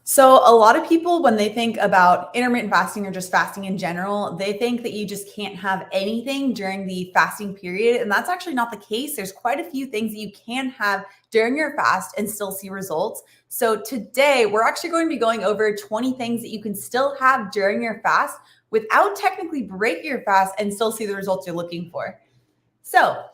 So a lot of people, when they think about intermittent fasting or just fasting in general, they think that you just can't have anything during the fasting period. And that's actually not the case. There's quite a few things that you can have during your fast and still see results. So today we're actually going to be going over 20 things that you can still have during your fast without technically breaking your fast and still see the results you're looking for. So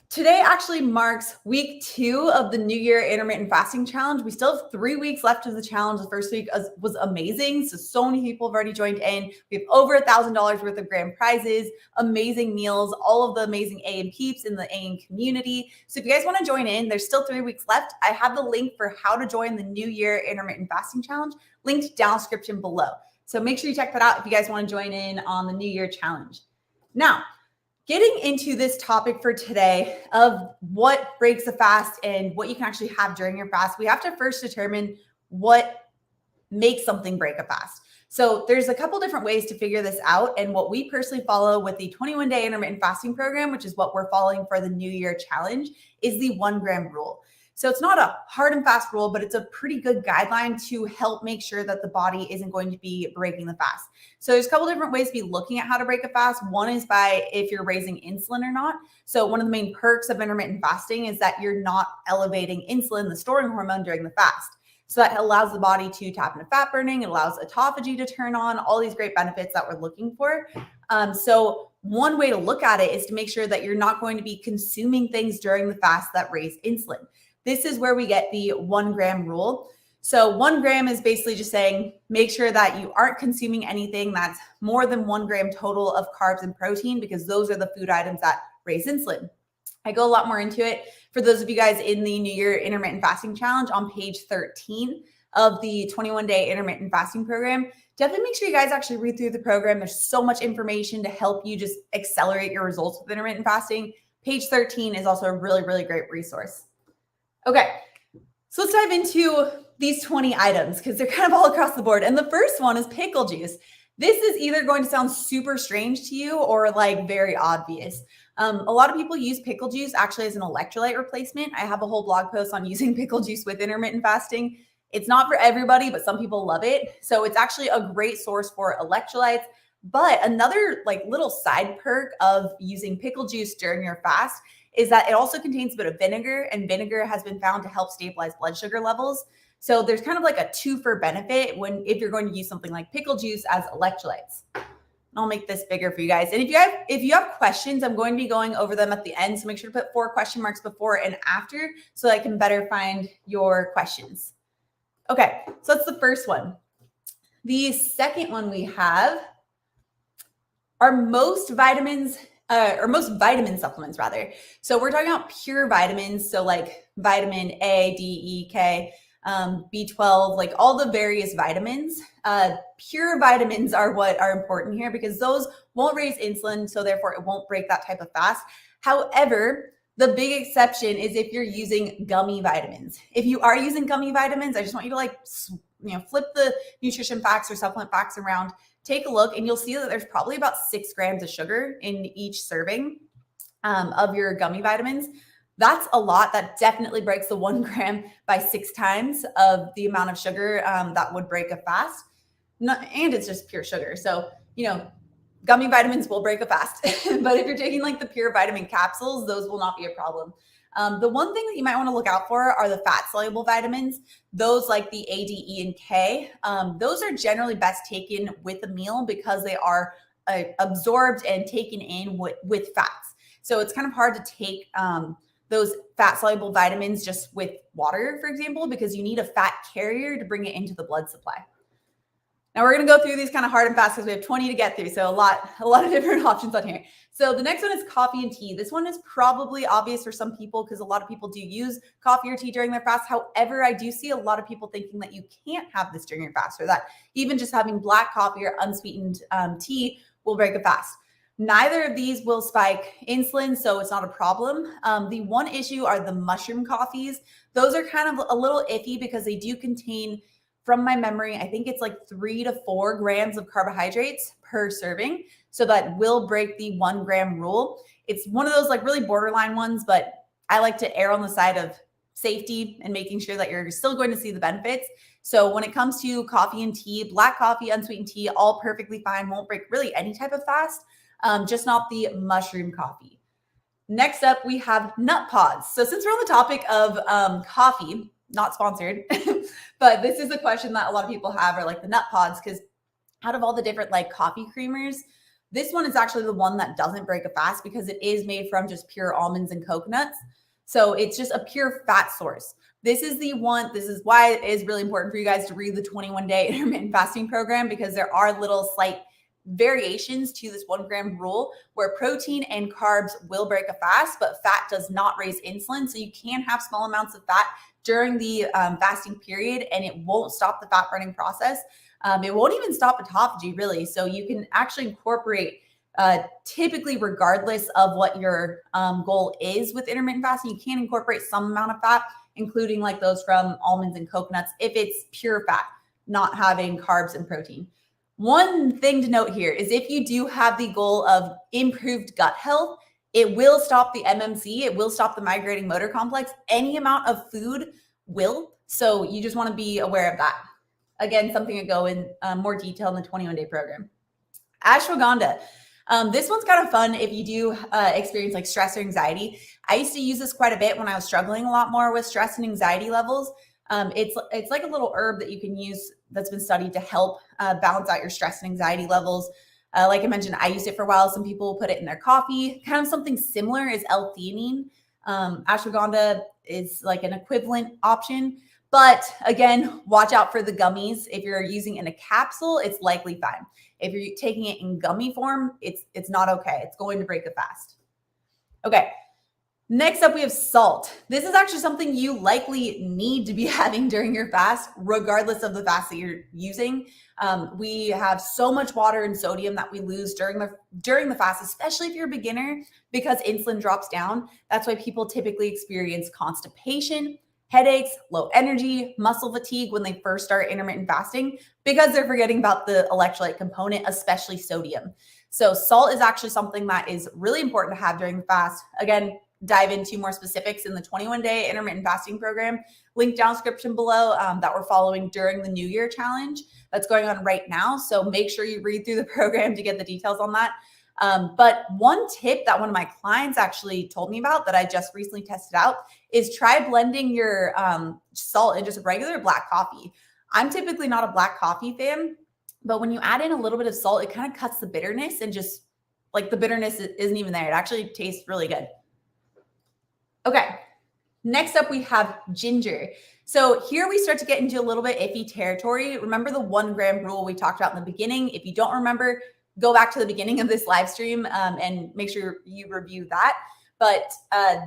today actually marks week 2 of the New Year Intermittent Fasting Challenge. We still have 3 weeks left of the challenge. The first week was amazing. So many people have already joined in. We have over $1,000 worth of grand prizes, amazing meals, all of the amazing A&, peeps in the A&, community. So if you guys want to join in, there's still 3 weeks left. I have the link for how to join the New Year Intermittent Fasting Challenge linked down description below. So make sure you check that out if you guys want to join in on the New Year Challenge. Now, getting into this topic for today of what breaks a fast and what you can actually have during your fast, we have to first determine what makes something break a fast. So there's a couple different ways to figure this out. And what we personally follow with the 21-day intermittent fasting program, which is what we're following for the New Year challenge, is the 1 gram rule. So it's not a hard and fast rule, but it's a pretty good guideline to help make sure that the body isn't going to be breaking the fast. So there's a couple different ways to be looking at how to break a fast. One is by if you're raising insulin or not. So one of the main perks of intermittent fasting is that you're not elevating insulin, the storing hormone, during the fast. So that allows the body to tap into fat burning. It allows autophagy to turn on, all these great benefits that we're looking for. So one way to look at it is to make sure that you're not going to be consuming things during the fast that raise insulin. This is where we get the 1 gram rule. So 1 gram is basically just saying, make sure that you aren't consuming anything that's more than 1 gram total of carbs and protein, because those are the food items that raise insulin. I go a lot more into it for those of you guys in the New Year Intermittent Fasting Challenge on page 13 of the 21-day intermittent fasting program. Definitely make sure you guys actually read through the program. There's so much information to help you just accelerate your results with intermittent fasting. Page 13 is also a really, really great resource. Okay, so let's dive into these 20 items because they're kind of all across the board. And the first one is pickle juice. This is either going to sound super strange to you or like very obvious. A lot of people use pickle juice actually as an electrolyte replacement. I have a whole blog post on using pickle juice with intermittent fasting. It's not for everybody, but some people love it. So it's actually a great source for electrolytes. But another like little side perk of using pickle juice during your fast is that it also contains a bit of vinegar, and vinegar has been found to help stabilize blood sugar levels. So there's kind of like a 2-for benefit if you're going to use something like pickle juice as electrolytes. And I'll make this bigger for you guys. And if you have questions, I'm going to be going over them at the end. So make sure to put 4 question marks before and after so I can better find your questions. Okay, so that's the first one. The second one we have are most vitamin supplements rather. So we're talking about pure vitamins. So like vitamin A, D, E, K, B12, like all the various vitamins. Pure vitamins are what are important here because those won't raise insulin. So therefore it won't break that type of fast. However, the big exception is if you're using gummy vitamins. If you are using gummy vitamins, I just want you to flip the nutrition facts or supplement facts around. Take a look and you'll see that there's probably about 6 grams of sugar in each serving of your gummy vitamins. That's a lot. That definitely breaks the 1 gram by 6 times of the amount of sugar that would break a fast. And it's just pure sugar. So, gummy vitamins will break a fast. But if you're taking like the pure vitamin capsules, those will not be a problem. The one thing that you might want to look out for are the fat-soluble vitamins. Those like the A, D, E, and K. Those are generally best taken with a meal because they are absorbed and taken in with fats. So it's kind of hard to take those fat-soluble vitamins just with water, for example, because you need a fat carrier to bring it into the blood supply. Now we're going to go through these kind of hard and fast because we have 20 to get through. So a lot of different options on here. So the next one is coffee and tea. This one is probably obvious for some people because a lot of people do use coffee or tea during their fast. However, I do see a lot of people thinking that you can't have this during your fast or that even just having black coffee or unsweetened tea will break a fast. Neither of these will spike insulin, so it's not a problem. The one issue are the mushroom coffees. Those are kind of a little iffy because they do contain, from my memory, I think it's like 3 to 4 grams of carbohydrates per serving. So that will break the 1 gram rule. It's one of those like really borderline ones, but I like to err on the side of safety and making sure that you're still going to see the benefits. So when it comes to coffee and tea, black coffee, unsweetened tea, all perfectly fine, won't break really any type of fast, just not the mushroom coffee. Next up, we have nut pods. So since we're on the topic of coffee, not sponsored, but this is a question that a lot of people have, are like the nut pods, because out of all the different like coffee creamers, this one is actually the one that doesn't break a fast because it is made from just pure almonds and coconuts. So it's just a pure fat source. This is the one, this is why it is really important for you guys to read the 21-day intermittent fasting program, because there are little slight variations to this 1 gram rule where protein and carbs will break a fast, but fat does not raise insulin. So you can have small amounts of fat during the fasting period, and it won't stop the fat burning process. It won't even stop autophagy, really. So you can actually incorporate typically, regardless of what your goal is with intermittent fasting, you can incorporate some amount of fat, including like those from almonds and coconuts, if it's pure fat, not having carbs and protein. One thing to note here is if you do have the goal of improved gut health, it will stop the MMC, it will stop the migrating motor complex. Any amount of food will. So you just want to be aware of that. Again, something to go in more detail in the 21-day program. Ashwagandha. This one's kind of fun if you do experience like stress or anxiety. I used to use this quite a bit when I was struggling a lot more with stress and anxiety levels. It's like a little herb that you can use that's been studied to help balance out your stress and anxiety levels. Like I mentioned, I used it for a while. Some people put it in their coffee. Kind of something similar is L-theanine. Ashwagandha is like an equivalent option. But again, watch out for the gummies. If you're using it in a capsule, it's likely fine. If you're taking it in gummy form, it's not okay. It's going to break the fast. Okay. Next up, we have salt. This is actually something you likely need to be having during your fast, regardless of the fast that you're using. We have so much water and sodium that we lose during the fast, especially if you're a beginner, because insulin drops down. That's why people typically experience constipation, headaches, low energy, muscle fatigue when they first start intermittent fasting, because they're forgetting about the electrolyte component, especially sodium. So salt is actually something that is really important to have during the fast. Again, dive into more specifics in the 21-day intermittent fasting program, link down description below, that we're following during the New Year challenge that's going on right now. So make sure you read through the program to get the details on that. But one tip that one of my clients actually told me about that I just recently tested out is try blending your salt in just regular black coffee. I'm typically not a black coffee fan, but when you add in a little bit of salt, it kind of cuts the bitterness, and just like the bitterness isn't even there. It actually tastes really good. Okay, next up we have ginger. So here we start to get into a little bit iffy territory. Remember the 1 gram rule we talked about in the beginning? If you don't remember, go back to the beginning of this live stream and make sure you review that. But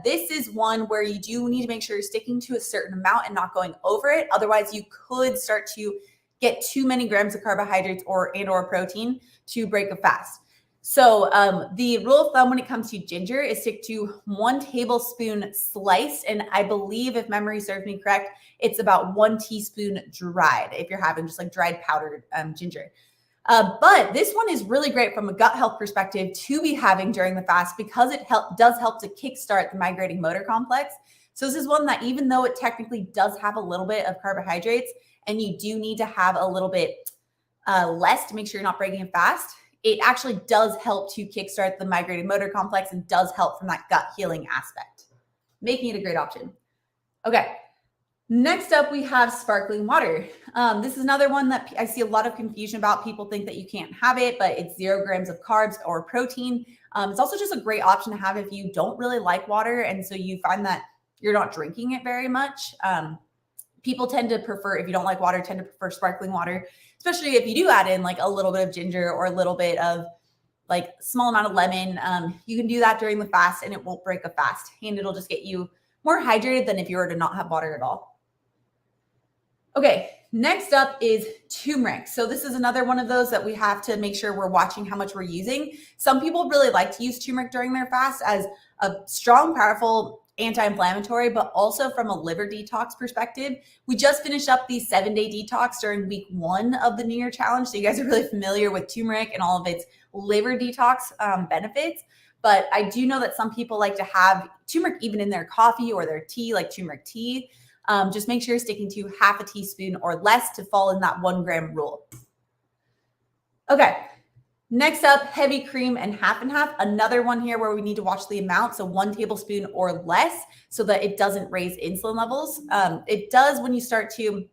this is one where you do need to make sure you're sticking to a certain amount and not going over it. Otherwise, you could start to get too many grams of carbohydrates or protein to break a fast. So the rule of thumb when it comes to ginger is stick to 1 tablespoon sliced. And I believe, if memory serves me correct, it's about 1 teaspoon dried if you're having just like dried powdered ginger. But this one is really great from a gut health perspective to be having during the fast, because it does help to kickstart the migrating motor complex. So this is one that, even though it technically does have a little bit of carbohydrates and you do need to have a little bit less to make sure you're not breaking it fast, it actually does help to kickstart the migrating motor complex and does help from that gut healing aspect, making it a great option. Okay. Next up, we have sparkling water. This is another one that I see a lot of confusion about. People think that you can't have it, but it's 0 grams of carbs or protein. It's also just a great option to have if you don't really like water, and so you find that you're not drinking it very much. People tend to prefer, if you don't like water, tend to prefer sparkling water, especially if you do add in like a little bit of ginger or a little bit of like small amount of lemon. You can do that during the fast and it won't break a fast, and it'll just get you more hydrated than if you were to not have water at all. Okay, next up is turmeric. So this is another one of those that we have to make sure we're watching how much we're using. Some people really like to use turmeric during their fast as a strong, powerful anti-inflammatory, but also from a liver detox perspective. We just finished up the 7-day detox during week 1 of the New Year challenge. So you guys are really familiar with turmeric and all of its liver detox benefits. but I do know that some people like to have turmeric even in their coffee or their tea, like turmeric tea. Just make sure you're sticking to half a teaspoon or less to fall in that 1 gram rule. Okay. Next up, heavy cream and half. Another one here where we need to watch the amount. So 1 tablespoon or less so that it doesn't raise insulin levels. It does when you start to,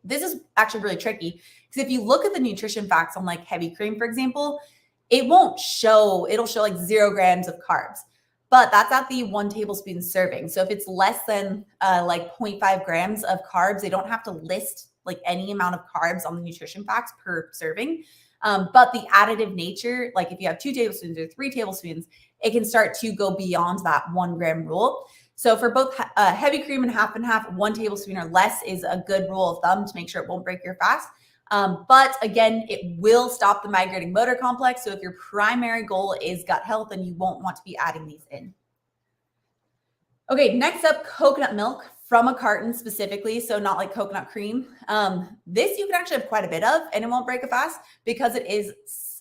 this is actually really tricky because if you look at the nutrition facts on like heavy cream, for example, it'll show like 0 grams of carbs, but that's at the 1 tablespoon serving. So if it's less than like 0.5 grams of carbs, they don't have to list like any amount of carbs on the nutrition facts per serving. But the additive nature, like if you have 2 tablespoons or 3 tablespoons, it can start to go beyond that 1 gram rule. So for both heavy cream and half, 1 tablespoon or less is a good rule of thumb to make sure it won't break your fast. But again, it will stop the migrating motor complex. So if your primary goal is gut health, then you won't want to be adding these in. Okay, next up, coconut milk from a carton specifically, so not like coconut cream. This you can actually have quite a bit of and it won't break a fast because it is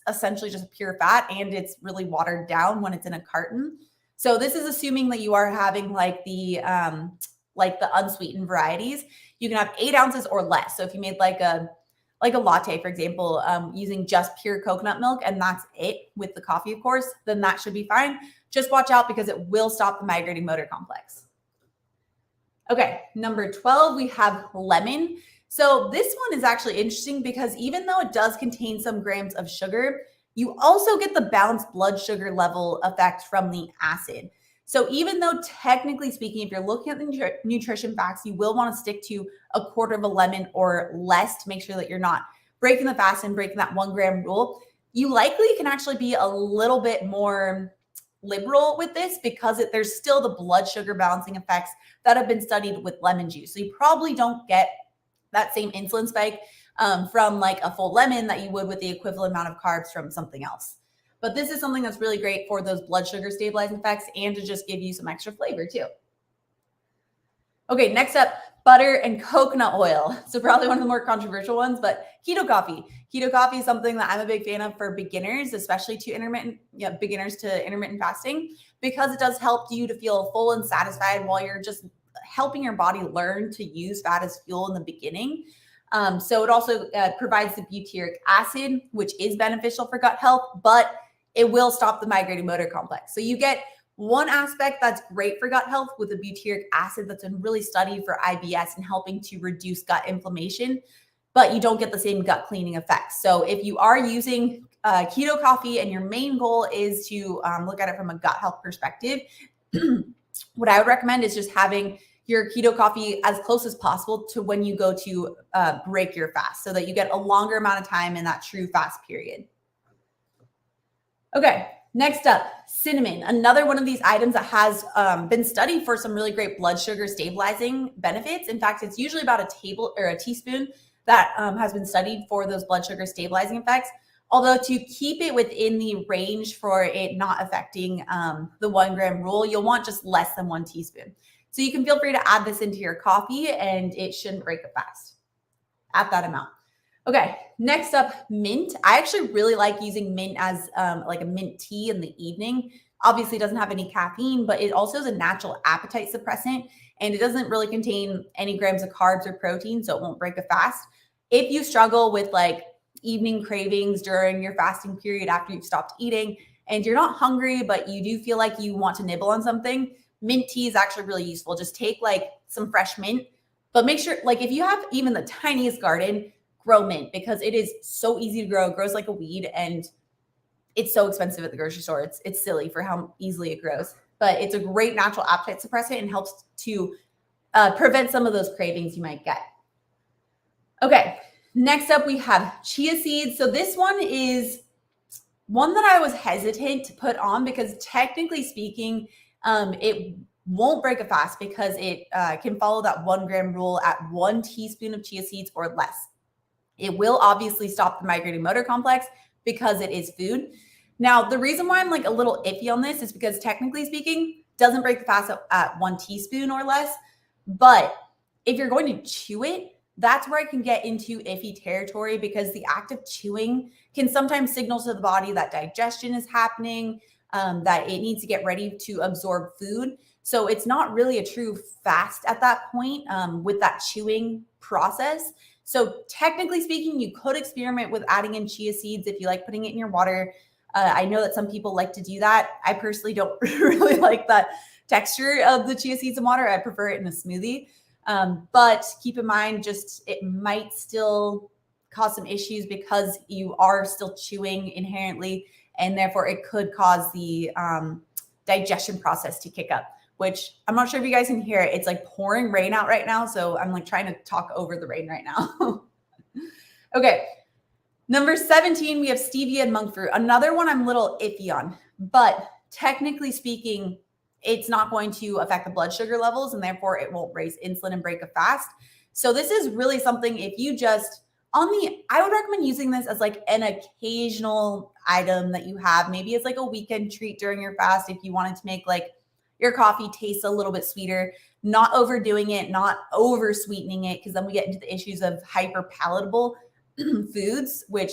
essentially just pure fat and it's really watered down when it's in a carton. So this is assuming that you are having like the unsweetened varieties. You can have 8 ounces or less. So if you made like a latte, for example, using just pure coconut milk and that's it with the coffee, of course, then that should be fine. Just watch out because it will stop the migrating motor complex. Okay, number 12, we have lemon. So this one is actually interesting because even though it does contain some grams of sugar, you also get the balanced blood sugar level effect from the acid. So even though technically speaking, if you're looking at the nutrition facts, you will want to stick to a quarter of a lemon or less to make sure that you're not breaking the fast and breaking that 1 gram rule. You likely can actually be a little bit more liberal with this because there's still the blood sugar balancing effects that have been studied with lemon juice. So you probably don't get that same insulin spike from like a full lemon that you would with the equivalent amount of carbs from something else. But this is something that's really great for those blood sugar stabilizing effects and to just give you some extra flavor too. Okay, next up, butter and coconut oil. So probably one of the more controversial ones, but keto coffee. Keto coffee is something that I'm a big fan of for beginners, especially beginners to intermittent fasting, because it does help you to feel full and satisfied while you're just helping your body learn to use fat as fuel in the beginning. So it also provides the butyric acid, which is beneficial for gut health, but it will stop the migrating motor complex. So you get one aspect that's great for gut health with the butyric acid that's been really studied for IBS and helping to reduce gut inflammation, but you don't get the same gut cleaning effects. So if you are using keto coffee and your main goal is to look at it from a gut health perspective, what I would recommend is just having your keto coffee as close as possible to when you go to break your fast so that you get a longer amount of time in that true fast period. Okay, next up, cinnamon. Another one of these items that has been studied for some really great blood sugar stabilizing benefits. In fact, it's usually about a teaspoon that has been studied for those blood sugar stabilizing effects. Although to keep it within the range for it not affecting the 1 gram rule, you'll want just less than 1 teaspoon. So you can feel free to add this into your coffee and it shouldn't break a fast at that amount. Okay, next up, mint. I actually really like using mint as like a mint tea in the evening. Obviously, it doesn't have any caffeine, but it also is a natural appetite suppressant, and it doesn't really contain any grams of carbs or protein, so it won't break a fast. If you struggle with like evening cravings during your fasting period after you've stopped eating, and you're not hungry, but you do feel like you want to nibble on something, mint tea is actually really useful. Just take like some fresh mint, but make sure, like if you have even the tiniest garden, grow mint because it is so easy to grow. It grows like a weed and it's so expensive at the grocery store. It's silly for how easily it grows, but it's a great natural appetite suppressant and helps to prevent some of those cravings you might get. Okay, next up we have chia seeds. So this one is one that I was hesitant to put on because technically speaking, it won't break a fast because it can follow that 1 gram rule at 1 teaspoon of chia seeds or less. It will obviously stop the migrating motor complex because it is food. Now, the reason why I'm like a little iffy on this is because technically speaking, doesn't break the fast at 1 teaspoon or less. But if you're going to chew it, that's where I can get into iffy territory because the act of chewing can sometimes signal to the body that digestion is happening. that it needs to get ready to absorb food. So it's not really a true fast at that point with that chewing process. So technically speaking, you could experiment with adding in chia seeds if you like putting it in your water. I know that some people like to do that. I personally don't really like that texture of the chia seeds and water. I prefer it in a smoothie. But keep in mind, just it might still cause some issues because you are still chewing inherently, and therefore it could cause the digestion process to kick up, which I'm not sure if you guys can hear it. It's like pouring rain out right now. So I'm like trying to talk over the rain right now. Okay. Number 17, we have stevia and monk fruit. Another one I'm a little iffy on, but technically speaking, it's not going to affect the blood sugar levels and therefore it won't raise insulin and break a fast. So this is really something if you just I would recommend using this as like an occasional item that you have. Maybe it's like a weekend treat during your fast if you wanted to make like your coffee taste a little bit sweeter, not overdoing it, not over sweetening it, because then we get into the issues of hyper palatable foods, which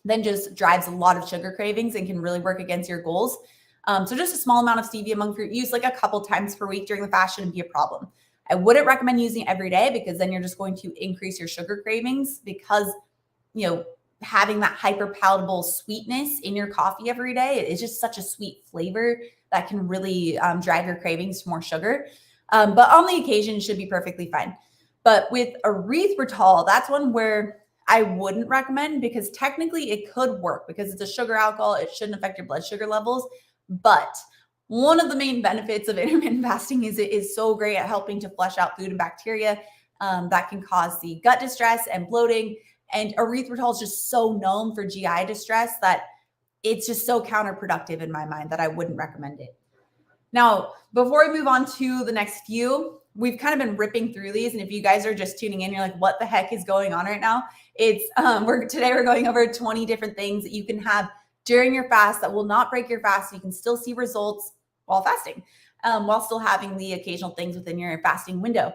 then just drives a lot of sugar cravings and can really work against your goals. So just a small amount of stevia monk fruit used like a couple times per week during the fast shouldn't be a problem. I wouldn't recommend using it every day because then you're just going to increase your sugar cravings because, having that hyper palatable sweetness in your coffee every day is just such a sweet flavor that can really drive your cravings to more sugar. But on the occasion, it should be perfectly fine. But with erythritol, that's one where I wouldn't recommend because technically it could work because it's a sugar alcohol. It shouldn't affect your blood sugar levels. But one of the main benefits of intermittent fasting is it is so great at helping to flush out food and bacteria that can cause the gut distress and bloating. And erythritol is just so known for GI distress that it's just so counterproductive in my mind that I wouldn't recommend it. Now, before we move on to the next few, we've kind of been ripping through these. And if you guys are just tuning in, you're like, what the heck is going on right now? It's today we're going over 20 different things that you can have during your fast that will not break your fast. So you can still see results while fasting, while still having the occasional things within your fasting window.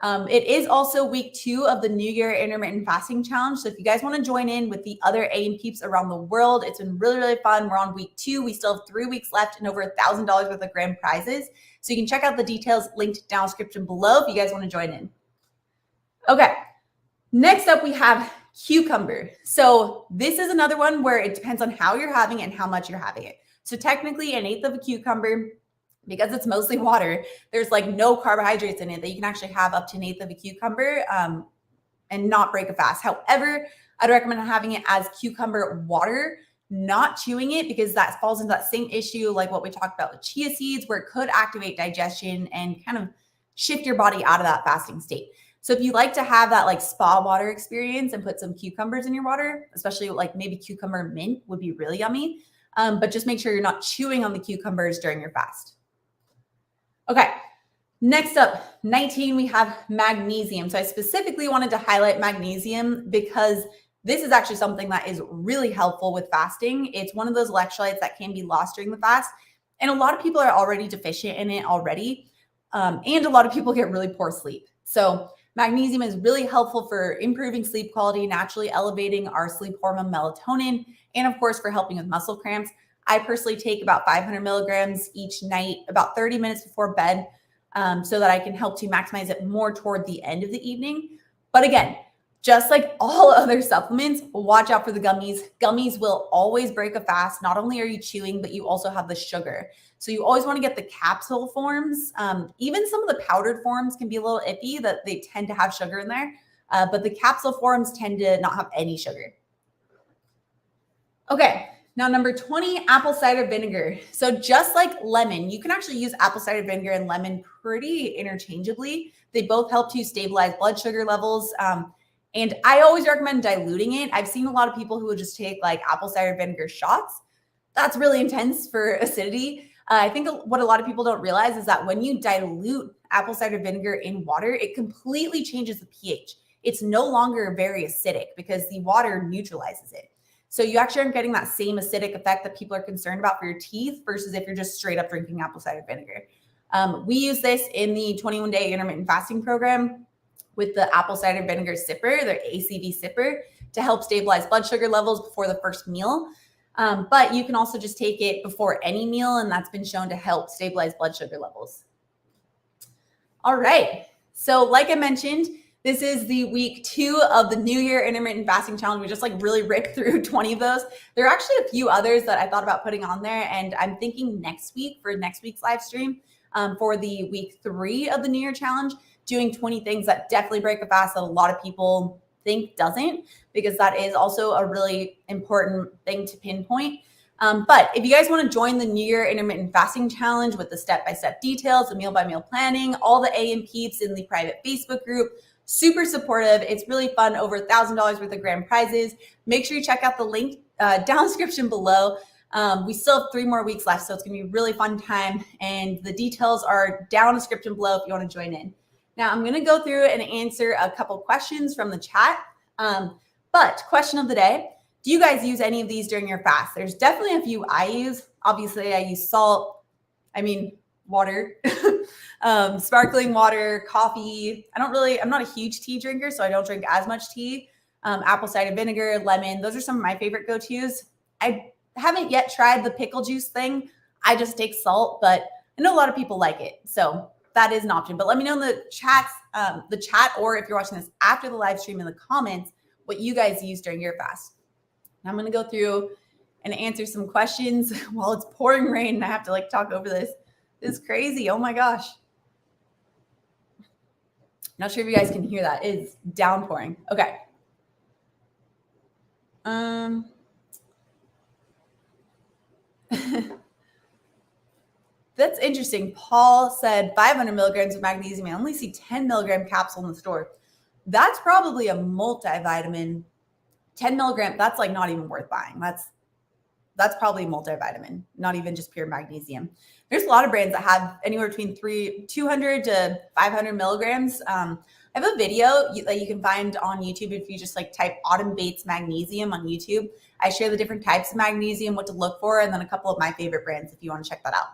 It is also week 2 of the New Year Intermittent Fasting Challenge. So if you guys want to join in with the other AM peeps around the world, it's been really, really fun. We're on week 2. We still have 3 weeks left and over $1,000 worth of grand prizes. So you can check out the details linked down in the description below if you guys want to join in. Okay. Next up, we have cucumber. So this is another one where it depends on how you're having it and how much you're having it. So technically 1/8 of a cucumber, because it's mostly water, there's like no carbohydrates in it that you can actually have up to 1/8 of a cucumber and not break a fast. However, I'd recommend having it as cucumber water, not chewing it, because that falls into that same issue like what we talked about with chia seeds, where it could activate digestion and kind of shift your body out of that fasting state. So if you like to have that like spa water experience and put some cucumbers in your water, especially like maybe cucumber mint would be really yummy. But just make sure you're not chewing on the cucumbers during your fast. Okay, next up, 19, we have magnesium. So I specifically wanted to highlight magnesium because this is actually something that is really helpful with fasting. It's one of those electrolytes that can be lost during the fast. And a lot of people are already deficient in it already. And a lot of people get really poor sleep. So magnesium is really helpful for improving sleep quality, naturally elevating our sleep hormone melatonin, and of course for helping with muscle cramps. I personally take about 500 milligrams each night, about 30 minutes before bed, so that I can help to maximize it more toward the end of the evening. But again, just like all other supplements, watch out for the gummies. Gummies will always break a fast. Not only are you chewing, but you also have the sugar. So you always want to get the capsule forms. Even some of the powdered forms can be a little iffy that they tend to have sugar in there. But the capsule forms tend to not have any sugar. Okay, now number 20, apple cider vinegar. So just like lemon, you can actually use apple cider vinegar and lemon pretty interchangeably. They both help to stabilize blood sugar levels. And I always recommend diluting it. I've seen a lot of people who would just take like apple cider vinegar shots. That's really intense for acidity. I think what a lot of people don't realize is that when you dilute apple cider vinegar in water, it completely changes the pH. It's no longer very acidic because the water neutralizes it. So you actually aren't getting that same acidic effect that people are concerned about for your teeth versus if you're just straight up drinking apple cider vinegar. We use this in the 21-day intermittent fasting program with the apple cider vinegar sipper, their ACV sipper, to help stabilize blood sugar levels before the first meal. But you can also just take it before any meal, and that's been shown to help stabilize blood sugar levels. All right. So like I mentioned, this is the week 2 of the New Year Intermittent Fasting Challenge. We just like really ripped through 20 of those. There are actually a few others that I thought about putting on there, and I'm thinking next week for next week's live stream for the week 3 of the New Year Challenge, doing 20 things that definitely break a fast that a lot of people think doesn't, because that is also a really important thing to pinpoint. But if you guys want to join the New Year Intermittent Fasting Challenge with the step-by-step details, the meal-by-meal planning, all the A and peeps in the private Facebook group, super supportive. It's really fun, over $1,000 worth of grand prizes. Make sure you check out the link down description below. We still have 3 more weeks left, so it's going to be a really fun time. And the details are down description below if you want to join in. Now, I'm going to go through and answer a couple questions from the chat. But question of the day, do you guys use any of these during your fast? There's definitely a few I use. Obviously, I use salt. Water, sparkling water, coffee. I'm not a huge tea drinker, so I don't drink as much tea. Apple cider vinegar, lemon. Those are some of my favorite go-tos. I haven't yet tried the pickle juice thing. I just take salt, but I know a lot of people like it. So that is an option. But let me know in the chat, or if you're watching this after the live stream, in the comments, what you guys use during your fast. And I'm going to go through and answer some questions while it's pouring rain and I have to like talk over this. It's crazy. Oh my gosh. Not sure if you guys can hear that. It's downpouring. Okay. That's interesting. Paul said 500 milligrams of magnesium. I only see 10 milligram capsule in the store. That's probably a multivitamin. 10 milligram, that's like not even worth buying. That's probably a multivitamin, not even just pure magnesium. There's a lot of brands that have anywhere between 200 to 500 milligrams. I have a video that you can find on YouTube if you just like type Autumn Bates magnesium on YouTube. I share the different types of magnesium, what to look for, and then a couple of my favorite brands if you want to check that out.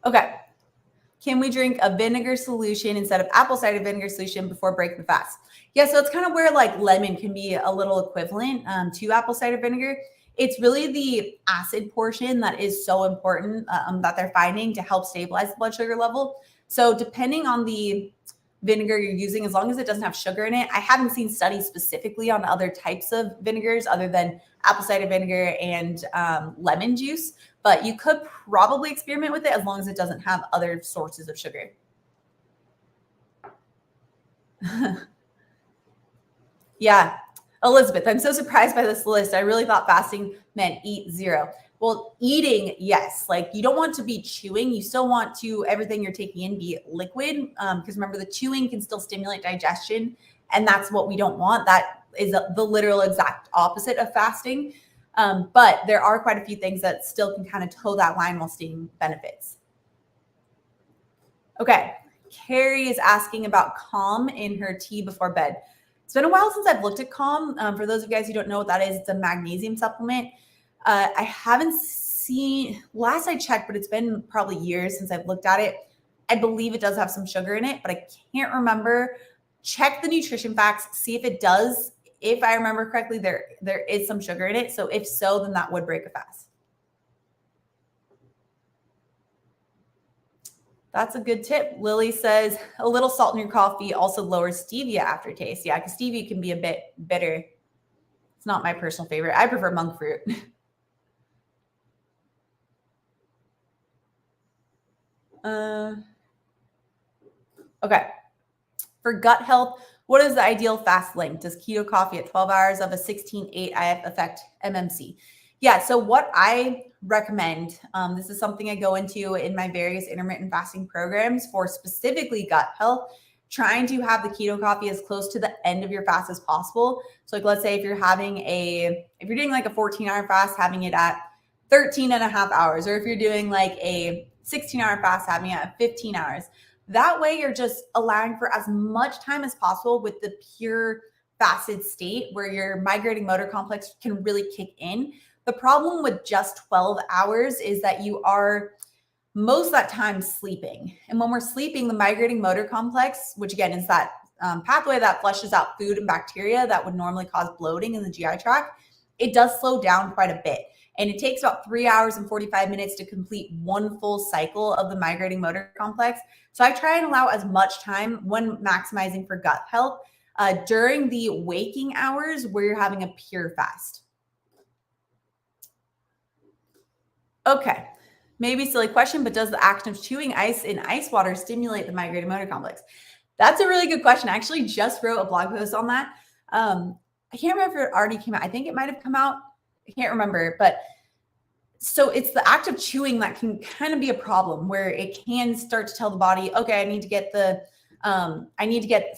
Okay. Can we drink a vinegar solution instead of apple cider vinegar solution before breaking the fast? Yeah, so it's kind of where like lemon can be a little equivalent to apple cider vinegar. It's really the acid portion that is so important that they're finding to help stabilize the blood sugar level. So depending on the vinegar you're using, as long as it doesn't have sugar in it, I haven't seen studies specifically on other types of vinegars other than apple cider vinegar and lemon juice, but you could probably experiment with it as long as it doesn't have other sources of sugar. Yeah. Elizabeth, I'm so surprised by this list. I really thought fasting meant eat 0. Well, eating, yes. Like you don't want to be chewing. You still want to, everything you're taking in be liquid. Because remember, the chewing can still stimulate digestion. And that's what we don't want. That is the literal exact opposite of fasting. But there are quite a few things that still can kind of toe that line while seeing benefits. Okay. Carrie is asking about Calm in her tea before bed. It's been a while since I've looked at Calm. For those of you guys who don't know what that is, it's a magnesium supplement. I haven't seen, last I checked, but it's been probably years since I've looked at it. I believe it does have some sugar in it, but I can't remember. Check the nutrition facts, see if it does. If I remember correctly, there is some sugar in it. So if so, then that would break a fast. That's a good tip. Lily says a little salt in your coffee also lowers stevia aftertaste. Yeah, because stevia can be a bit bitter. It's not my personal favorite. I prefer monk fruit. Okay. For gut health, what is the ideal fast length? Does keto coffee at 12 hours of a 16-8 IF affect MMC? Yeah, so what I recommend, this is something I go into in my various intermittent fasting programs for specifically gut health, trying to have the keto coffee as close to the end of your fast as possible. So like, let's say if you're doing like a 14-hour fast, having it at 13 and a half hours, or if you're doing like a 16-hour fast, having it at 15 hours. That way you're just allowing for as much time as possible with the pure fasted state where your migrating motor complex can really kick in. The problem with just 12 hours is that you are most of that time sleeping. And when we're sleeping, the migrating motor complex, which again is that pathway that flushes out food and bacteria that would normally cause bloating in the GI tract, it does slow down quite a bit. And it takes about 3 hours and 45 minutes to complete one full cycle of the migrating motor complex. So I try and allow as much time when maximizing for gut health during the waking hours where you're having a pure fast. Okay, maybe silly question, but does the action of chewing ice in ice water stimulate the migrating motor complex? That's a really good question. I actually just wrote a blog post on that. I can't remember if it already came out. I think it might have come out. I can't remember, but so it's the act of chewing that can kind of be a problem where it can start to tell the body, okay, I need to get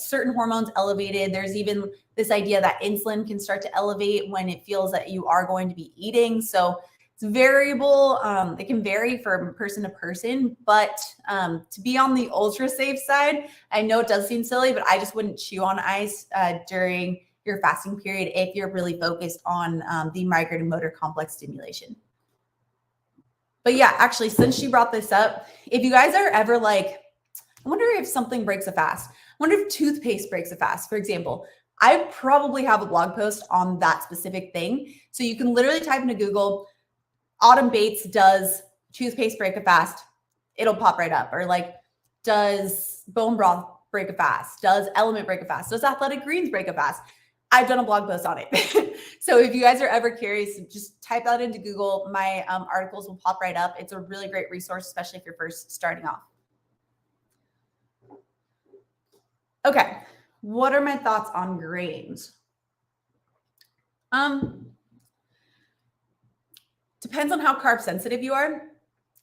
certain hormones elevated. There's even this idea that insulin can start to elevate when it feels that you are going to be eating. So it's variable. It can vary from person to person, but to be on the ultra safe side, I know it does seem silly, but I just wouldn't chew on ice during your fasting period if you're really focused on the migrating motor complex stimulation. But yeah, actually, since she brought this up, if you guys are ever like, I wonder if something breaks a fast. I wonder if toothpaste breaks a fast, for example. I probably have a blog post on that specific thing. So you can literally type into Google, Autumn Bates does toothpaste break a fast. It'll pop right up. Or like, does bone broth break a fast? Does Element break a fast? Does Athletic Greens break a fast? I've done a blog post on it. So if you guys are ever curious, just type that into Google. My articles will pop right up. It's a really great resource, especially if you're first starting off. Okay, what are my thoughts on grains? Depends on how carb sensitive you are.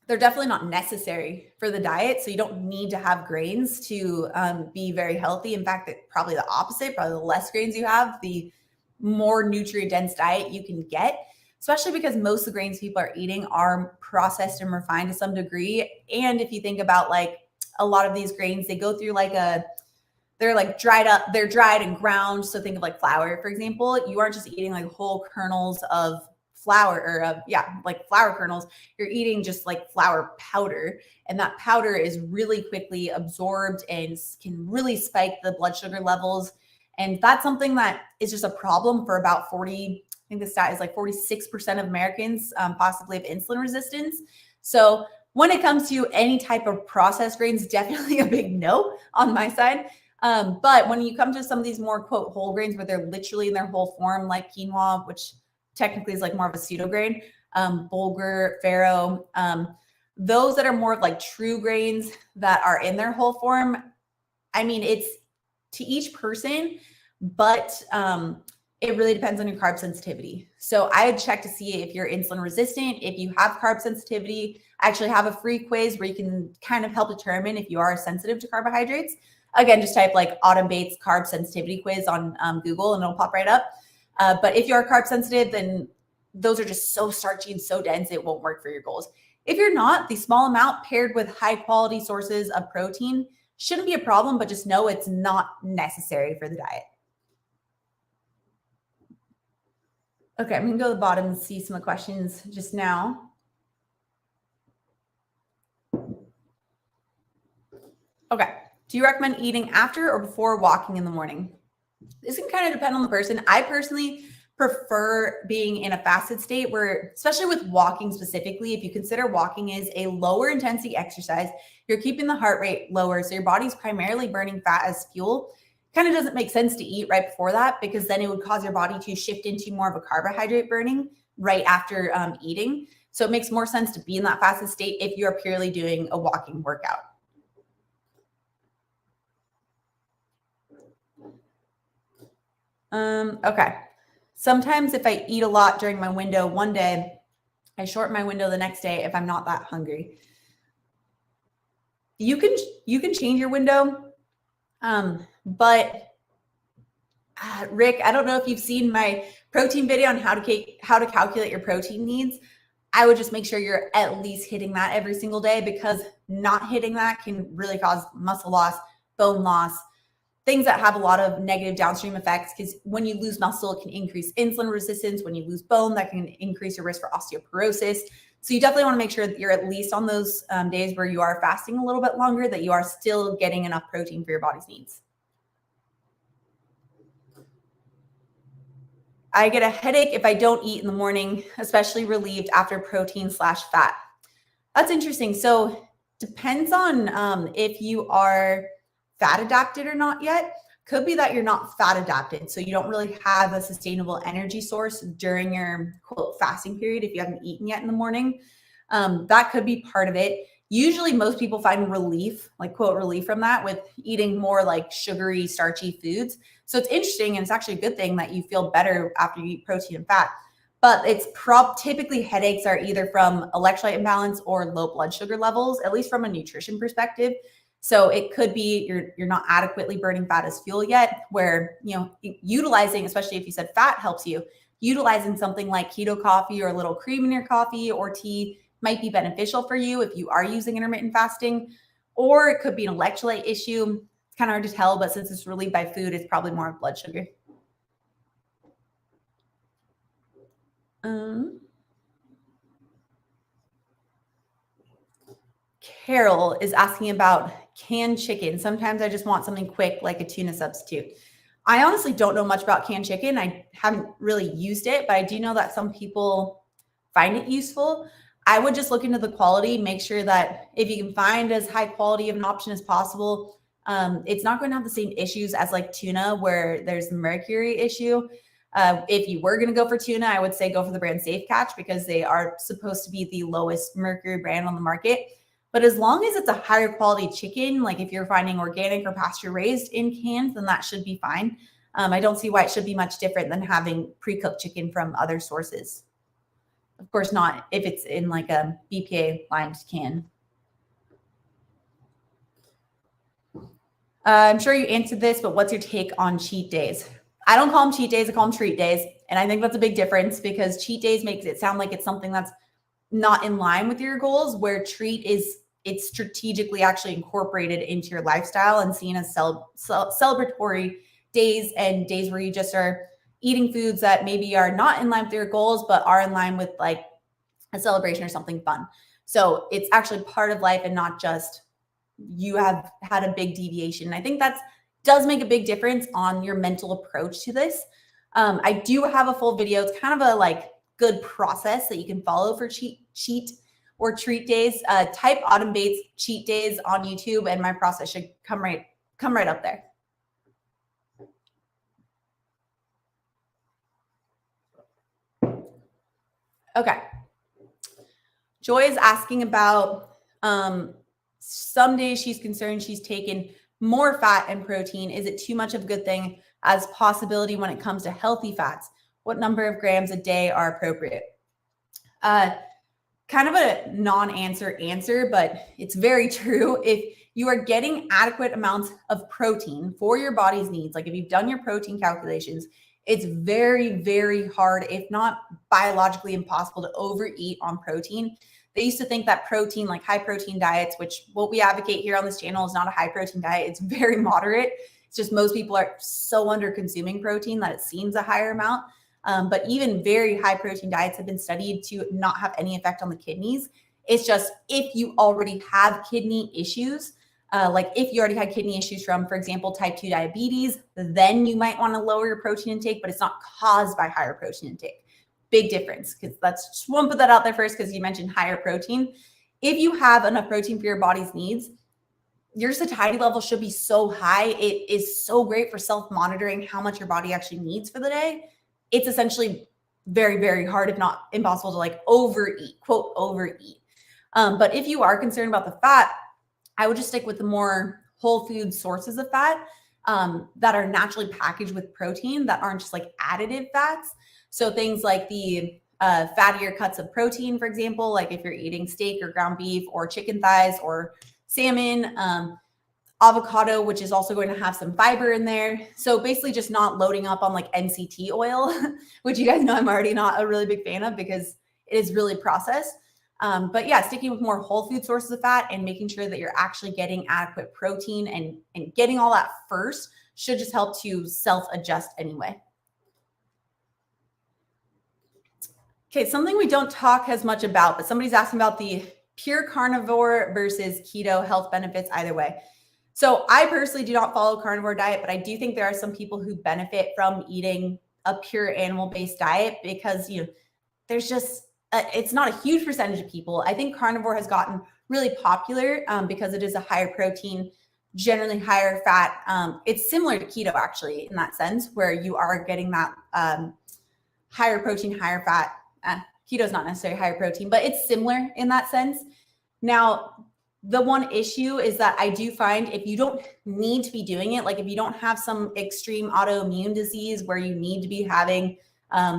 They're definitely not necessary for the diet. So you don't need to have grains to be very healthy. In fact, probably the opposite, probably the less grains you have, the more nutrient dense diet you can get, especially because most of the grains people are eating are processed and refined to some degree. And if you think about like a lot of these grains, they go through they're like dried up, they're dried and ground. So think of like flour, for example. You aren't just eating like whole kernels of flour or like flour kernels. You're eating just like flour powder, and that powder is really quickly absorbed and can really spike the blood sugar levels. And that's something that is just a problem for about 40, I think the stat is like 46% of Americans possibly have insulin resistance. So when it comes to any type of processed grains, definitely a big no on my side. But when you come to some of these more quote whole grains where they're literally in their whole form, like quinoa, which technically is like more of a pseudo grain, bulgur, farro, those that are more of like true grains that are in their whole form. I mean, it's to each person, but it really depends on your carb sensitivity. So I would check to see if you're insulin resistant, if you have carb sensitivity. I actually have a free quiz where you can kind of help determine if you are sensitive to carbohydrates. Again, just type like Autumn Bates carb sensitivity quiz on Google and it'll pop right up. But if you are carb sensitive, then those are just so starchy and so dense, it won't work for your goals. If you're not, the small amount paired with high quality sources of protein shouldn't be a problem, but just know it's not necessary for the diet. Okay, I'm gonna go to the bottom and see some of the questions just now. Okay, do you recommend eating after or before walking in the morning? This can kind of depend on the person. I personally prefer being in a fasted state where, especially with walking specifically, if you consider walking is a lower intensity exercise, you're keeping the heart rate lower. So your body's primarily burning fat as fuel. Kind of doesn't make sense to eat right before that because then it would cause your body to shift into more of a carbohydrate burning right after eating. So it makes more sense to be in that fasted state if you're purely doing a walking workout. Okay. Sometimes if I eat a lot during my window one day, I shorten my window the next day if I'm not that hungry. You can change your window. But Rick, I don't know if you've seen my protein video on how to calculate your protein needs. I would just make sure you're at least hitting that every single day because not hitting that can really cause muscle loss, bone loss, things that have a lot of negative downstream effects because when you lose muscle, it can increase insulin resistance. When you lose bone, that can increase your risk for osteoporosis. So you definitely want to make sure that you're at least on those days where you are fasting a little bit longer, that you are still getting enough protein for your body's needs. I get a headache if I don't eat in the morning, especially relieved after protein/fat. That's interesting. So depends on if you are fat adapted or not yet. Could be that you're not fat adapted, so you don't really have a sustainable energy source during your quote fasting period if you haven't eaten yet in the morning. That could be part of it. Usually most people find relief, like quote relief from that with eating more like sugary, starchy foods. So it's interesting, and it's actually a good thing that you feel better after you eat protein and fat. But it's typically headaches are either from electrolyte imbalance or low blood sugar levels, at least from a nutrition perspective. So it could be you're not adequately burning fat as fuel yet, where utilizing, especially if you said fat helps you, utilizing something like keto coffee or a little cream in your coffee or tea might be beneficial for you if you are using intermittent fasting. Or it could be an electrolyte issue. It's kind of hard to tell, but since it's relieved by food, it's probably more blood sugar. Carol is asking about canned chicken. Sometimes I just want something quick, like a tuna substitute. I honestly don't know much about canned chicken. I haven't really used it, but I do know that some people find it useful. I would just look into the quality, make sure that if you can find as high quality of an option as possible, it's not going to have the same issues as like tuna where there's the mercury issue. If you were going to go for tuna, I would say go for the brand Safe Catch because they are supposed to be the lowest mercury brand on the market. But as long as it's a higher quality chicken, like if you're finding organic or pasture raised in cans, then that should be fine. I don't see why it should be much different than having pre-cooked chicken from other sources. Of course not if it's in like a BPA lined can. I'm sure you answered this, but what's your take on cheat days? I don't call them cheat days, I call them treat days. And I think that's a big difference because cheat days makes it sound like it's something that's not in line with your goals, where treat is it's strategically actually incorporated into your lifestyle and seen as celebratory days and days where you just are eating foods that maybe are not in line with your goals, but are in line with like a celebration or something fun. So it's actually part of life and not just you have had a big deviation. I think that does make a big difference on your mental approach to this. I do have a full video. It's kind of a like good process that you can follow for cheat or treat days. Type Autumn Bates cheat days on YouTube and my process should come right up there. Okay. Joy is asking about some days she's concerned she's taken more fat and protein. Is it too much of a good thing as possibility when it comes to healthy fats? What number of grams a day are appropriate? Kind of a non-answer answer, but it's very true. If you are getting adequate amounts of protein for your body's needs, like if you've done your protein calculations, it's very, very hard, if not biologically impossible, to overeat on protein. They used to think that protein, like high protein diets, which what we advocate here on this channel is not a high protein diet. It's very moderate. It's just most people are so under consuming protein that it seems a higher amount. But even very high protein diets have been studied to not have any effect on the kidneys. It's just if you already have kidney issues, like if you already had kidney issues from, for example, type 2 diabetes, then you might want to lower your protein intake, but it's not caused by higher protein intake. Big difference, because just want to put that out there first because you mentioned higher protein. If you have enough protein for your body's needs, your satiety level should be so high. It is so great for self-monitoring how much your body actually needs for the day. It's essentially very, very hard, if not impossible, to like overeat, quote, overeat. But if you are concerned about the fat, I would just stick with the more whole food sources of fat that are naturally packaged with protein that aren't just like additive fats. So things like the fattier cuts of protein, for example, like if you're eating steak or ground beef or chicken thighs or salmon, avocado, which is also going to have some fiber in there. So basically just not loading up on like MCT oil, which you guys know I'm already not a really big fan of because it is really processed. But yeah, sticking with more whole food sources of fat and making sure that you're actually getting adequate protein and getting all that first should just help to self-adjust anyway. Okay, something we don't talk as much about, but somebody's asking about the pure carnivore versus keto health benefits either way. So I personally do not follow carnivore diet, but I do think there are some people who benefit from eating a pure animal-based diet because, there's just, it's not a huge percentage of people. I think carnivore has gotten really popular because it is a higher protein, generally higher fat. It's similar to keto actually in that sense, where you are getting that higher protein, higher fat. Keto is not necessarily higher protein, but it's similar in that sense. Now, the one issue is that I do find if you don't need to be doing it, like if you don't have some extreme autoimmune disease where you need to be having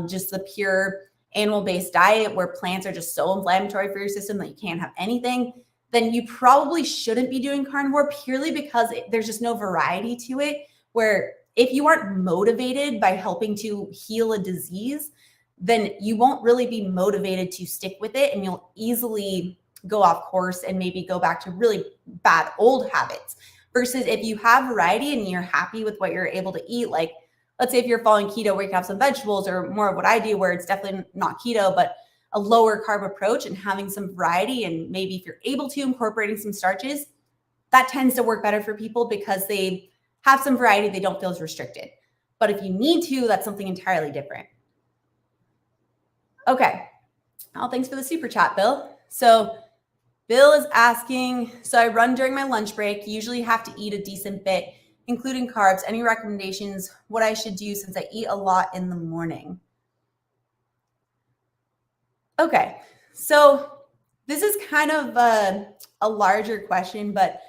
just the pure animal-based diet where plants are just so inflammatory for your system that you can't have anything, then you probably shouldn't be doing carnivore purely because there's just no variety to it. Where if you aren't motivated by helping to heal a disease, then you won't really be motivated to stick with it, and you'll easily go off course and maybe go back to really bad old habits. Versus if you have variety and you're happy with what you're able to eat, like let's say if you're following keto where you can have some vegetables, or more of what I do where it's definitely not keto, but a lower carb approach and having some variety, and maybe if you're able to incorporating some starches, that tends to work better for people because they have some variety, they don't feel as restricted. But if you need to, that's something entirely different. Okay. Oh, thanks for the super chat, Bill. So Bill is asking, so I run during my lunch break, usually have to eat a decent bit, including carbs. Any recommendations what I should do since I eat a lot in the morning? Okay, so this is kind of a larger question, but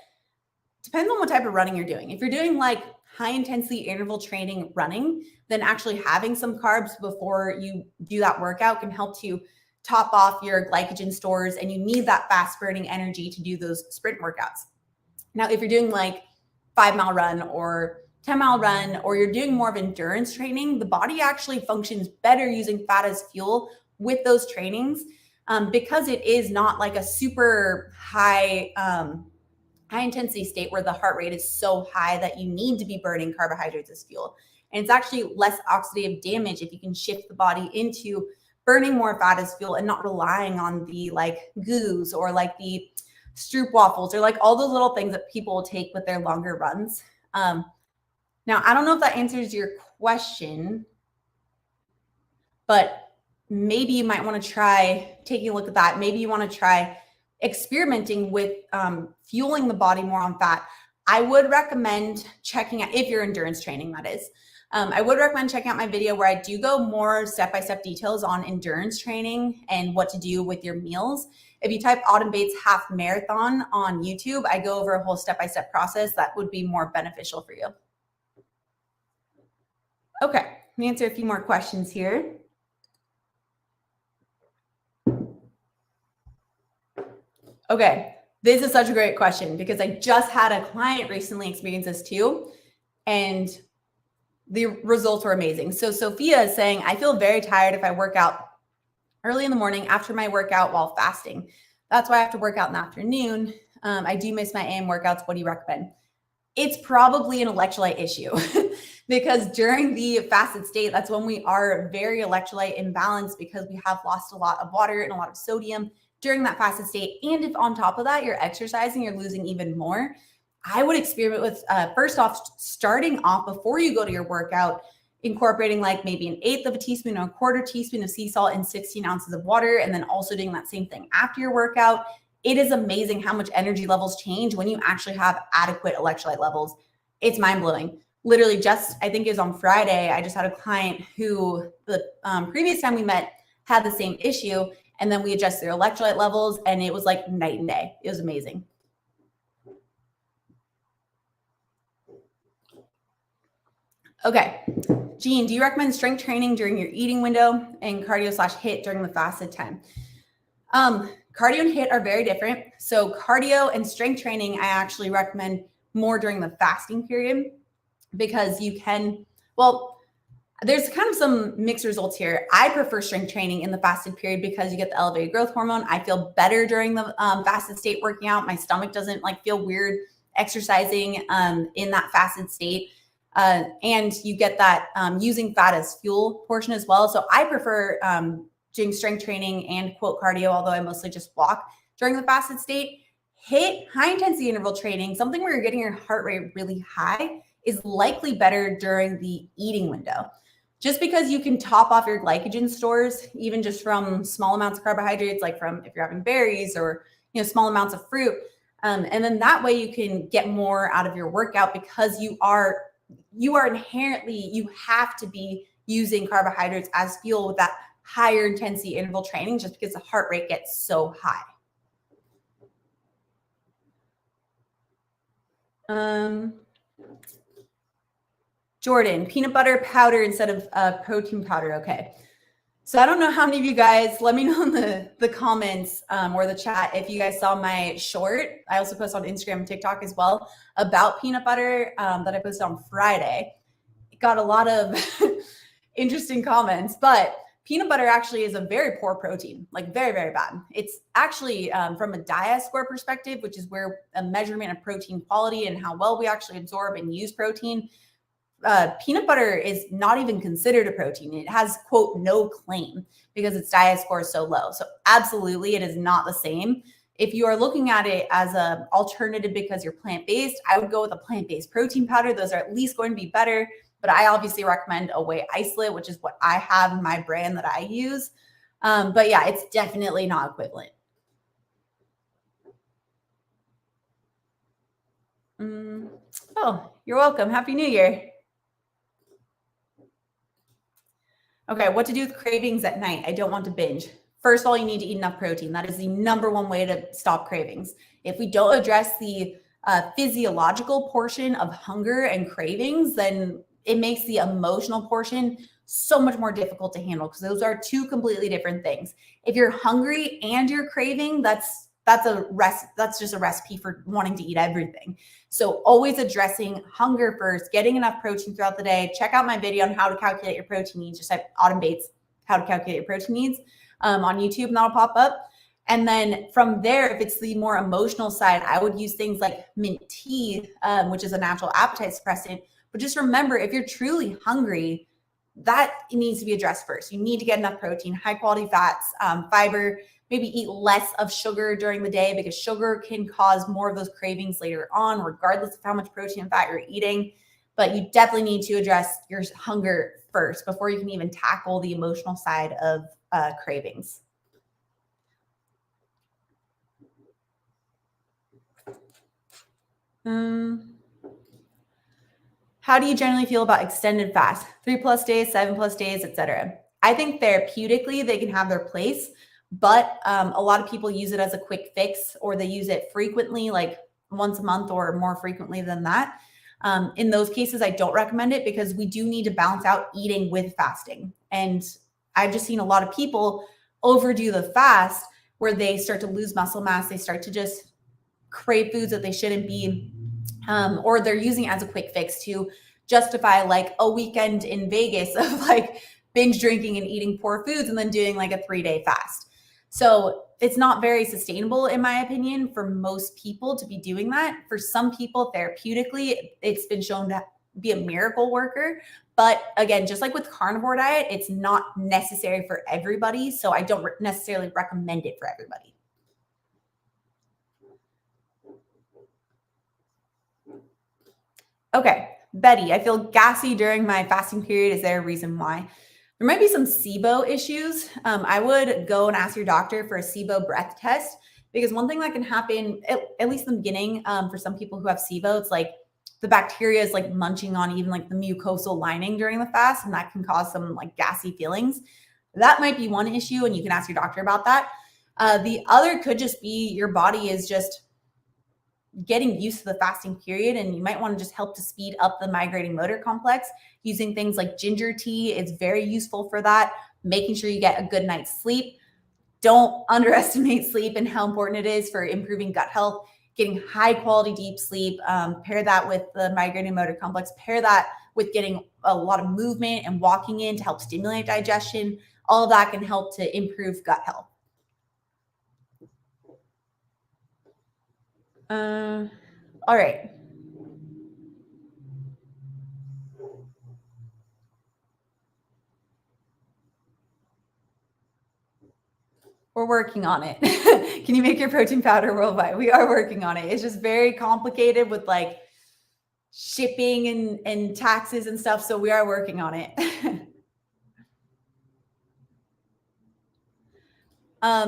depends on what type of running you're doing. If you're doing like high intensity interval training running, then actually having some carbs before you do that workout can help to top off your glycogen stores, and you need that fast burning energy to do those sprint workouts. Now, if you're doing like 5-mile run or 10-mile run, or you're doing more of endurance training, the body actually functions better using fat as fuel with those trainings because it is not like a super high intensity state where the heart rate is so high that you need to be burning carbohydrates as fuel. And it's actually less oxidative damage if you can shift the body into burning more fat as fuel and not relying on the like goos or like the stroop waffles or like all those little things that people will take with their longer runs. Now, I don't know if that answers your question, but maybe you might want to try taking a look at that. Maybe you want to try experimenting with fueling the body more on fat. I would recommend checking out, if you're endurance training, that is. I would recommend checking out my video where I do go more step-by-step details on endurance training and what to do with your meals. If you type Autumn Bates half marathon on YouTube, I go over a whole step-by-step process that would be more beneficial for you. Okay, let me answer a few more questions here. Okay, this is such a great question because I just had a client recently experience this too, and the results were amazing. So Sophia is saying, I feel very tired if I work out early in the morning after my workout while fasting. That's why I have to work out in the afternoon. I do miss my AM workouts. What do you recommend? It's probably an electrolyte issue because during the fasted state, that's when we are very electrolyte imbalanced because we have lost a lot of water and a lot of sodium during that fasted state. And if on top of that, you're exercising, you're losing even more. I would experiment with, first off, starting off before you go to your workout, incorporating like maybe 1/8 of a teaspoon or 1/4 teaspoon of sea salt in 16 ounces of water, and then also doing that same thing after your workout. It is amazing how much energy levels change when you actually have adequate electrolyte levels. It's mind blowing. Literally just, I think it was on Friday, I just had a client who the previous time we met had the same issue, and then we adjusted their electrolyte levels and it was like night and day. It was amazing. Okay, Jean, do you recommend strength training during your eating window and cardio/HIIT during the fasted time? Cardio and HIIT are very different. So cardio and strength training, I actually recommend more during the fasting period because you can, well, there's kind of some mixed results here. I prefer strength training in the fasted period because you get the elevated growth hormone. I feel better during the fasted state working out. My stomach doesn't like feel weird exercising in that fasted state. And you get that using fat as fuel portion as well. So I prefer doing strength training and quote cardio, although I mostly just walk during the fasted state, hit high intensity interval training, something where you're getting your heart rate really high, is likely better during the eating window. Just because you can top off your glycogen stores, even just from small amounts of carbohydrates, like from if you're having berries or small amounts of fruit. And then that way you can get more out of your workout because you are inherently, you have to be using carbohydrates as fuel with that higher intensity interval training just because the heart rate gets so high. Jordan, peanut butter powder instead of protein powder. Okay. So I don't know how many of you guys, let me know in the comments or the chat if you guys saw my short. I also post on Instagram and TikTok as well about peanut butter that I posted on Friday. It got a lot of interesting comments, but peanut butter actually is a very poor protein, like very, very bad. It's actually from a diet score perspective, which is where a measurement of protein quality and how well we actually absorb and use protein. Peanut butter is not even considered a protein. It has, quote, no claim because its diet score is so low. So absolutely, it is not the same. If you are looking at it as an alternative because you're plant-based, I would go with a plant-based protein powder. Those are at least going to be better. But I obviously recommend a whey isolate, which is what I have in my brand that I use. But yeah, it's definitely not equivalent. Oh, you're welcome. Happy New Year. Okay, what to do with cravings at night? I don't want to binge. First of all, you need to eat enough protein. That is the number one way to stop cravings. If we don't address the physiological portion of hunger and cravings, then it makes the emotional portion so much more difficult to handle because those are two completely different things. If you're hungry and you're craving, that's just a recipe for wanting to eat everything. So always addressing hunger first, getting enough protein throughout the day. Check out my video on how to calculate your protein needs. Just type Autumn Bates, how to calculate your protein needs on YouTube, and that'll pop up. And then from there, if it's the more emotional side, I would use things like mint tea, which is a natural appetite suppressant. But just remember, if you're truly hungry, that needs to be addressed first. You need to get enough protein, high quality fats, fiber. Maybe eat less of sugar during the day because sugar can cause more of those cravings later on, regardless of how much protein and fat you're eating. But you definitely need to address your hunger first before you can even tackle the emotional side of cravings. How do you generally feel about extended fast? 3+ days, 7+ days, etc. I think therapeutically they can have their place, but a lot of people use it as a quick fix, or they use it frequently, like once a month or more frequently than that. In those cases, I don't recommend it because we do need to balance out eating with fasting. And I've just seen a lot of people overdo the fast where they start to lose muscle mass. They start to just crave foods that they shouldn't be, or they're using it as a quick fix to justify like a weekend in Vegas of like binge drinking and eating poor foods and then doing like a 3-day fast. So it's not very sustainable, in my opinion, for most people to be doing that. For some people, therapeutically, it's been shown to be a miracle worker. But again, just like with carnivore diet, it's not necessary for everybody. So I don't necessarily recommend it for everybody. Okay, Betty, I feel gassy during my fasting period. Is there a reason why? There might be some SIBO issues. I would go and ask your doctor for a SIBO breath test because one thing that can happen, at least in the beginning, for some people who have SIBO, it's like the bacteria is like munching on even like the mucosal lining during the fast, and that can cause some like gassy feelings. That might be one issue, and you can ask your doctor about that. The other could just be your body is just getting used to the fasting period, and you might want to just help to speed up the migrating motor complex using things like ginger tea. It's very useful for that. Making sure you get a good night's sleep. Don't underestimate sleep and how important it is for improving gut health. Getting high quality deep sleep, pair that with the migrating motor complex, pair that with getting a lot of movement and walking in to help stimulate digestion. All of that can help to improve gut health. All right. We're working on it. Can you make your protein powder worldwide? We are working on it. It's just very complicated with like shipping and taxes and stuff. So we are working on it.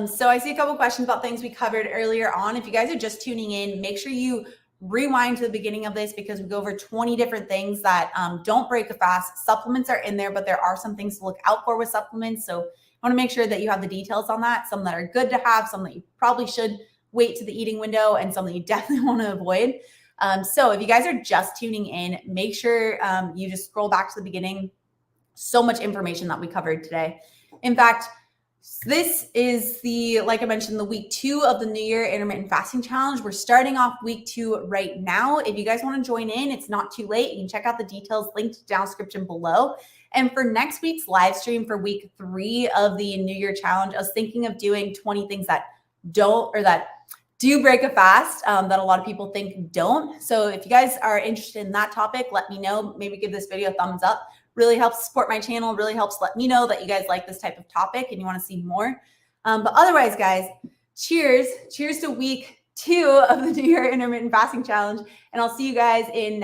So I see a couple questions about things we covered earlier on. If you guys are just tuning in, make sure you rewind to the beginning of this because we go over 20 different things that don't break a fast. Supplements are in there, but there are some things to look out for with supplements. So I want to make sure that you have the details on that. Some that are good to have, some that you probably should wait to the eating window, and some that you definitely want to avoid. So if you guys are just tuning in, make sure you just scroll back to the beginning. So much information that we covered today. In fact, this is like I mentioned, the week 2 of the New Year Intermittent Fasting Challenge. We're starting off week 2 right now. If you guys want to join in, it's not too late. You can check out the details linked down description below. And for next week's live stream for week 3 of the New Year Challenge, I was thinking of doing 20 things that do break a fast that a lot of people think don't. So if you guys are interested in that topic, let me know. Maybe give this video a thumbs up. Really helps support my channel, really helps let me know that you guys like this type of topic and you want to see more. But otherwise, guys, cheers. Cheers to week 2 of the New Year Intermittent Fasting Challenge. And I'll see you guys in next